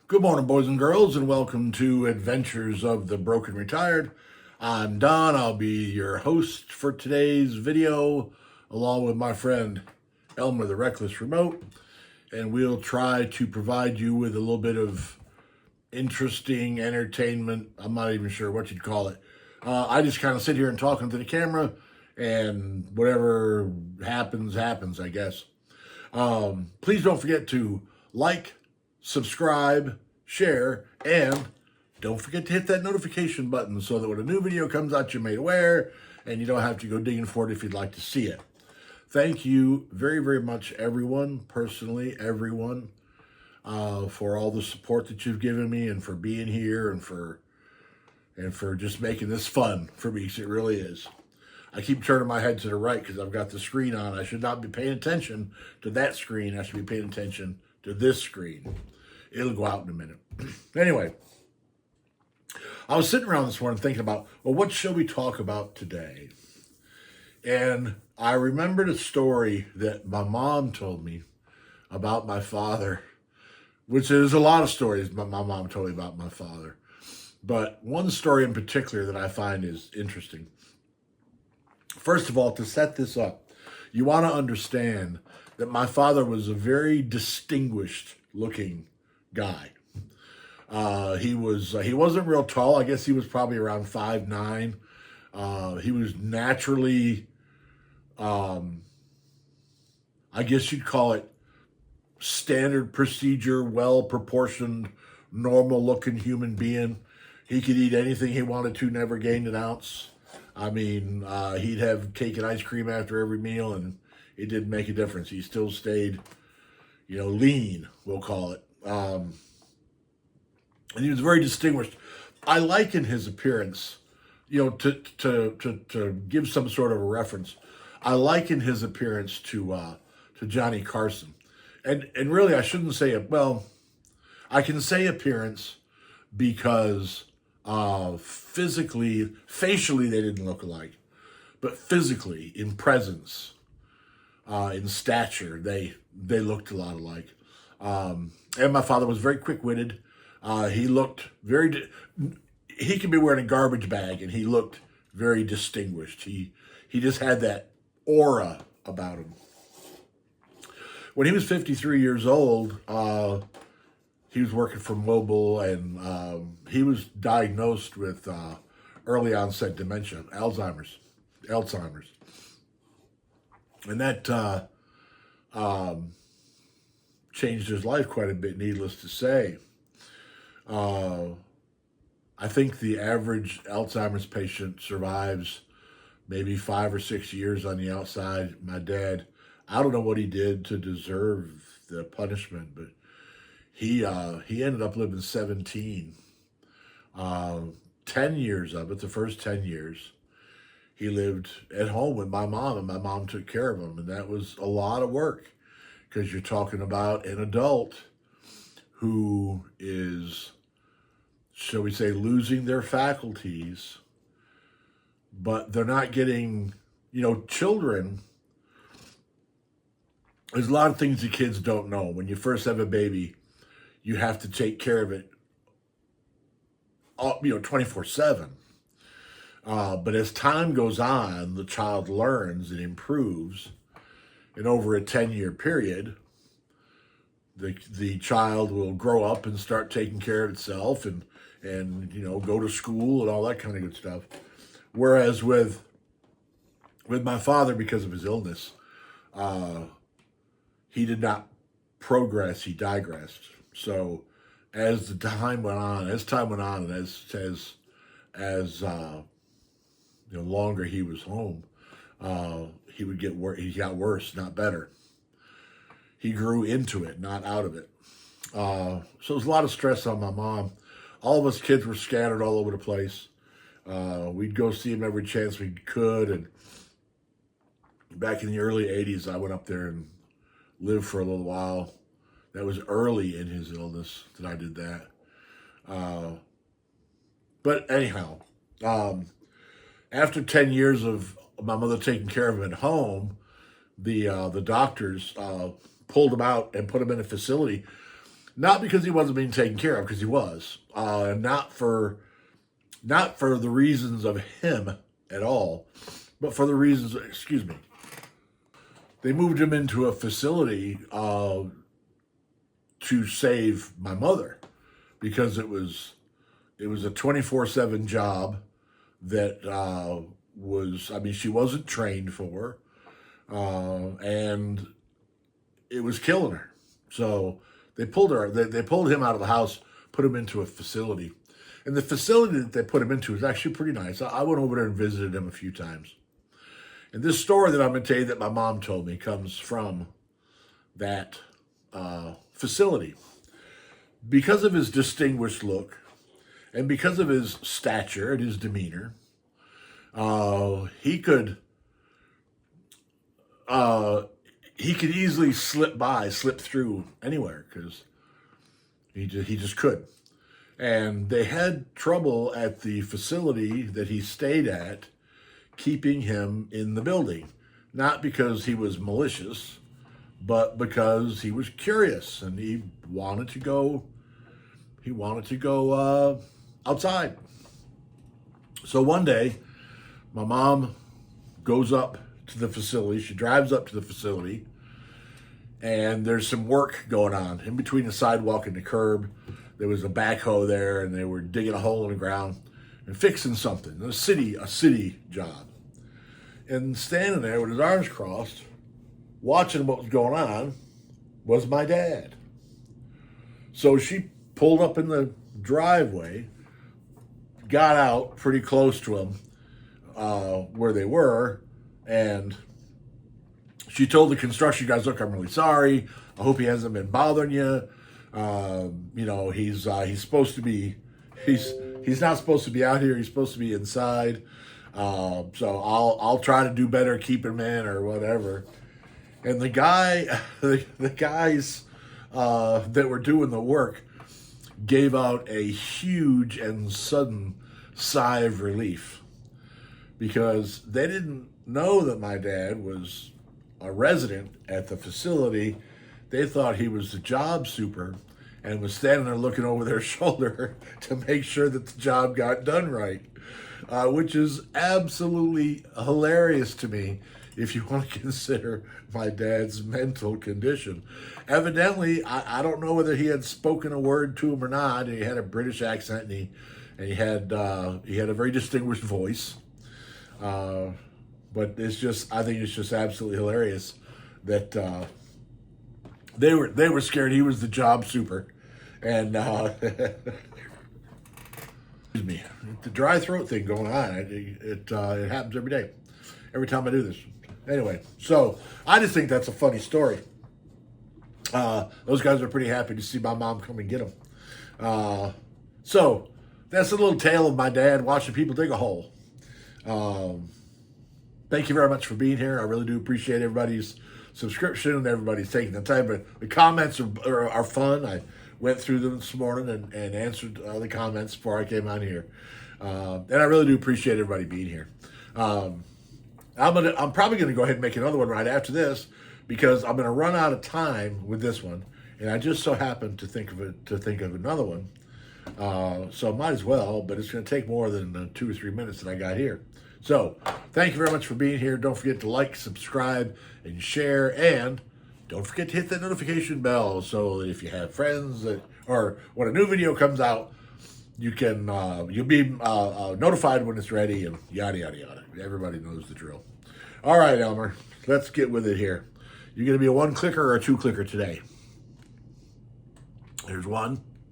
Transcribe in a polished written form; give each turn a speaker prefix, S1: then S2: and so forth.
S1: Good morning, boys and girls, and welcome to Adventures of the Broken Retired. I'm Don. I'll be your host for today's video, along with my friend Elmer the Reckless Remote, and we'll try to provide you with a little bit of interesting entertainment. I'm not even sure what you'd call it. I just kind of sit here and talk into the camera, and whatever happens, happens, I guess. Please don't forget to like, subscribe, share, and don't forget to hit that notification button so that when a new video comes out, you're made aware and you don't have to go digging for it if you'd like to see it. Thank you very, very much, everyone, personally, everyone, for all the support that you've given me and for being here and for just making this fun for me, 'cause it really is. I keep turning my head to the right because I've got the screen on. I should not be paying attention to that screen. I should be paying attention to this screen. It'll go out in a minute. Anyway, I was sitting around this morning thinking about, well, what shall we talk about today? And I remembered a story that my mom told me about my father, which there's a lot of stories my mom told me about my father. But one story in particular that I find is interesting. First of all, to set this up, you want to understand that my father was a very distinguished looking guy. He wasn't real tall. I guess he was probably around 5'9". He was naturally, I guess you'd call it standard procedure, well proportioned, normal looking human being. He could eat anything he wanted to, never gained an ounce. I mean, he'd have cake and ice cream after every meal, and it didn't make a difference. He still stayed, lean, we'll call it. And he was very distinguished. I liken his appearance, to give some sort of a reference. I liken his appearance to Johnny Carson, and really I shouldn't say it. Well, I can say appearance because facially they didn't look alike, but physically, in presence, in stature, they looked a lot alike. And my father was very quick-witted. He looked he could be wearing a garbage bag and he looked very distinguished. He just had that aura about him. When he was 53 years old, he was working for Mobile, and he was diagnosed with early onset dementia, Alzheimer's. And that changed his life quite a bit, needless to say. I think the average Alzheimer's patient survives maybe 5 or 6 years on the outside. My dad, I don't know what he did to deserve the punishment, but he ended up living 17. 10 years of it, the first 10 years, he lived at home with my mom, and my mom took care of him. And that was a lot of work, because you're talking about an adult who is, shall we say, losing their faculties, but they're not getting, children. There's a lot of things the kids don't know. When you first have a baby, you have to take care of it, 24/7. But as time goes on, the child learns and improves. And over a 10-year period, the child will grow up and start taking care of itself and go to school and all that kind of good stuff. Whereas with my father, because of his illness, he did not progress, he digressed. So as time went on, and as longer he was home, he got worse, not better. He grew into it, not out of it. So there's a lot of stress on my mom. All of us kids were scattered all over the place. We'd go see him every chance we could. And back in the early 80s, I went up there and lived for a little while. That was early in his illness that I did that. But anyhow, after 10 years of my mother taking care of him at home, the doctors pulled him out and put him in a facility. Not because he wasn't being taken care of, because he was. Not for the reasons of him at all, but for the reasons, excuse me. They moved him into a facility to save my mother, because it was a 24/7 job that she wasn't trained for, and it was killing her. So they pulled him out of the house, put him into a facility. And the facility that they put him into is actually pretty nice. I went over there and visited him a few times. And this story that I'm going to tell you that my mom told me comes from that facility. Because of his distinguished look and because of his stature and his demeanor, he could easily slip through anywhere, because he just could. And they had trouble at the facility that he stayed at keeping him in the building, not because he was malicious, but because he was curious and he wanted to go outside. So one day, my mom goes up to the facility. She drives up to the facility, and there's some work going on in between the sidewalk and the curb. There was a backhoe there, and they were digging a hole in the ground and fixing something, a city job. And standing there with his arms crossed, watching what was going on, was my dad. So she pulled up in the driveway, got out pretty close to him, where they were, and she told the construction guys, "Look, I'm really sorry. I hope he hasn't been bothering you. He's supposed to be, he's not supposed to be out here. He's supposed to be inside. So I'll try to do better, keep him in or whatever." And the guys that were doing the work gave out a huge and sudden sigh of relief, because they didn't know that my dad was a resident at the facility. They thought he was the job super and was standing there looking over their shoulder to make sure that the job got done right, which is absolutely hilarious to me if you want to consider my dad's mental condition. Evidently, I don't know whether he had spoken a word to him or not. He had a British accent, and he had a very distinguished voice. But I think it's just absolutely hilarious that they were scared he was the job super, and excuse me, the dry throat thing going on. It happens every day, every time I do this. Anyway, so I just think that's a funny story. Those guys are pretty happy to see my mom come and get them. So that's a little tale of my dad watching people dig a hole. Thank you very much for being here. I really do appreciate everybody's subscription and everybody's taking the time. But the comments are fun. I went through them this morning and answered the comments before I came on here. And I really do appreciate everybody being here. I'm probably going to go ahead and make another one right after this, because I'm going to run out of time with this one, and I just so happened to think of another one. So I might as well, but it's going to take more than 2 or 3 minutes that I got here. So thank you very much for being here. Don't forget to like, subscribe, and share, and don't forget to hit that notification bell so that if you have friends or when a new video comes out, you'll be notified when it's ready, and yada yada yada. Everybody knows the drill. All right, Elmer, let's get with it here. You're going to be a 1-clicker or a 2-clicker today? Here's 1.